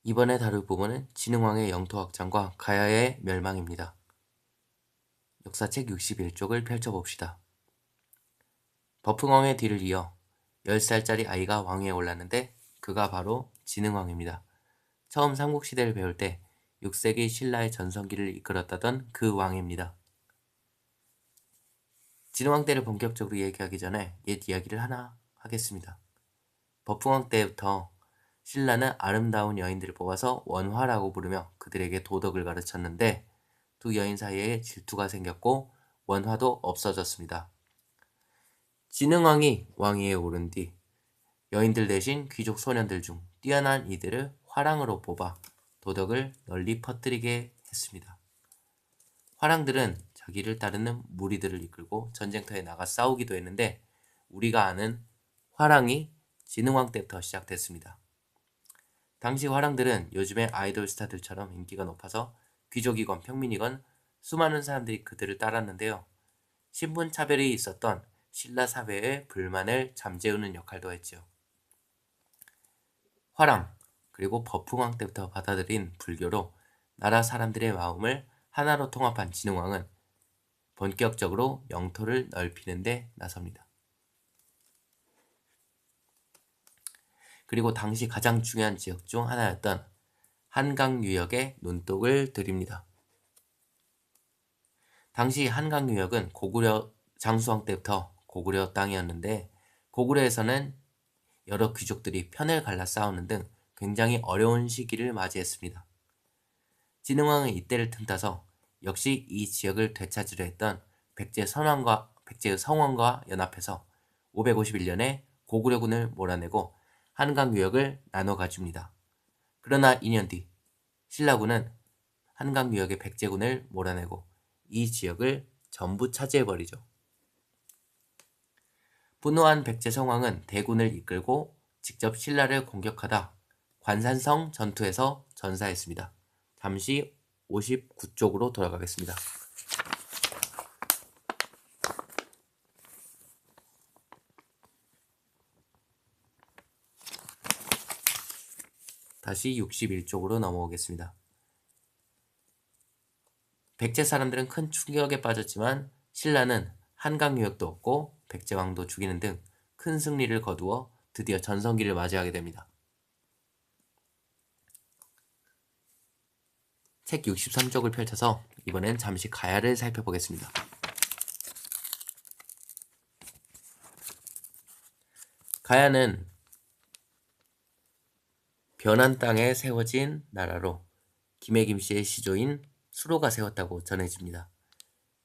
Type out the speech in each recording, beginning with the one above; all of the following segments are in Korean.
이번에 다룰 부분은 진흥왕의 영토 확장과 가야의 멸망입니다. 역사책 61쪽을 펼쳐봅시다. 버풍왕의 뒤를 이어 10살짜리 아이가 왕위에 올랐는데 그가 바로 진흥왕입니다. 처음 삼국시대를 배울 때 6세기 신라의 전성기를 이끌었다던 그 왕입니다. 진흥왕 때를 본격적으로 얘기하기 전에 옛 이야기를 하나 하겠습니다. 버풍왕 때부터 신라는 아름다운 여인들을 뽑아서 원화라고 부르며 그들에게 도덕을 가르쳤는데 두 여인 사이에 질투가 생겼고 원화도 없어졌습니다. 진흥왕이 왕위에 오른 뒤 여인들 대신 귀족 소년들 중 뛰어난 이들을 화랑으로 뽑아 도덕을 널리 퍼뜨리게 했습니다. 화랑들은 자기를 따르는 무리들을 이끌고 전쟁터에 나가 싸우기도 했는데 우리가 아는 화랑이 진흥왕 때부터 시작됐습니다. 당시 화랑들은 요즘의 아이돌 스타들처럼 인기가 높아서 귀족이건 평민이건 수많은 사람들이 그들을 따랐는데요. 신분 차별이 있었던 신라 사회의 불만을 잠재우는 역할도 했지요. 화랑 그리고 버풍왕 때부터 받아들인 불교로 나라 사람들의 마음을 하나로 통합한 진흥왕은 본격적으로 영토를 넓히는 데 나섭니다. 그리고 당시 가장 중요한 지역 중 하나였던 한강 유역에 눈독을 들입니다. 당시 한강 유역은 고구려 장수왕 때부터 고구려 땅이었는데 고구려에서는 여러 귀족들이 편을 갈라 싸우는 등 굉장히 어려운 시기를 맞이했습니다. 진흥왕은 이때를 틈타서 역시 이 지역을 되찾으려 했던 백제의 성왕과 연합해서 551년에 고구려군을 몰아내고 한강 유역을 나눠 가집니다. 그러나 2년 뒤 신라군은 한강 유역의 백제군을 몰아내고 이 지역을 전부 차지해버리죠. 분노한 백제 성왕은 대군을 이끌고 직접 신라를 공격하다 관산성 전투에서 전사했습니다. 잠시 59쪽으로 돌아가겠습니다. 다시 61쪽으로 넘어오겠습니다. 백제 사람들은 큰 충격에 빠졌지만 신라는 한강 유역도 얻고 백제왕도 죽이는 등 큰 승리를 거두어 드디어 전성기를 맞이하게 됩니다. 책 63쪽을 펼쳐서 이번엔 잠시 가야를 살펴보겠습니다. 가야는 변한 땅에 세워진 나라로 김해김씨의 시조인 수로가 세웠다고 전해집니다.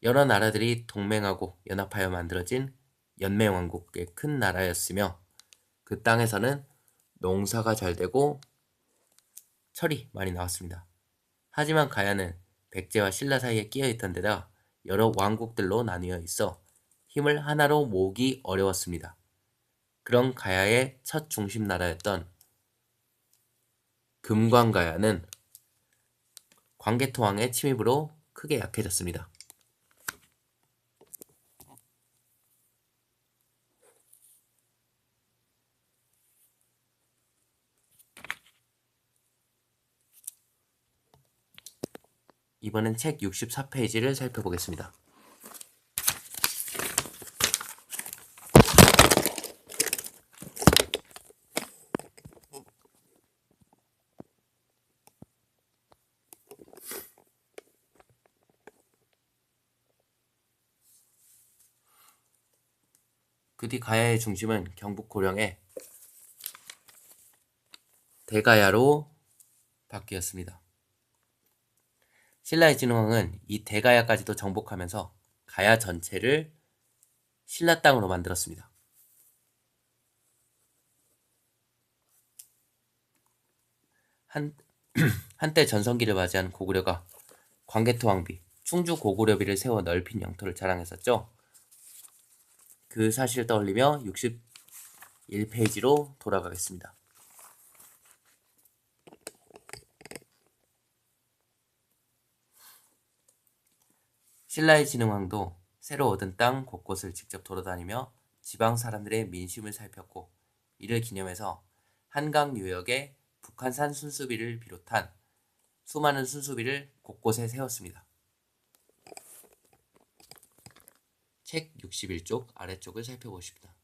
여러 나라들이 동맹하고 연합하여 만들어진 연맹왕국의 큰 나라였으며 그 땅에서는 농사가 잘 되고 철이 많이 나왔습니다. 하지만 가야는 백제와 신라 사이에 끼어있던 데다 여러 왕국들로 나뉘어 있어 힘을 하나로 모으기 어려웠습니다. 그런 가야의 첫 중심 나라였던 금광가야는 광개토왕의 침입으로 크게 약해졌습니다. 이번엔 책 64페이지를 살펴보겠습니다. 그 뒤 가야의 중심은 경북 고령의 대가야로 바뀌었습니다. 신라의 진흥왕은 이 대가야까지도 정복하면서 가야 전체를 신라 땅으로 만들었습니다. 한때 전성기를 맞이한 고구려가 광개토 왕비, 충주 고구려비를 세워 넓힌 영토를 자랑했었죠. 그 사실을 떠올리며 61페이지로 돌아가겠습니다. 신라의 진흥왕도 새로 얻은 땅 곳곳을 직접 돌아다니며 지방 사람들의 민심을 살폈고 이를 기념해서 한강 유역의 북한산 순수비를 비롯한 수많은 순수비를 곳곳에 세웠습니다. 책 61쪽 아래쪽을 살펴보십니다.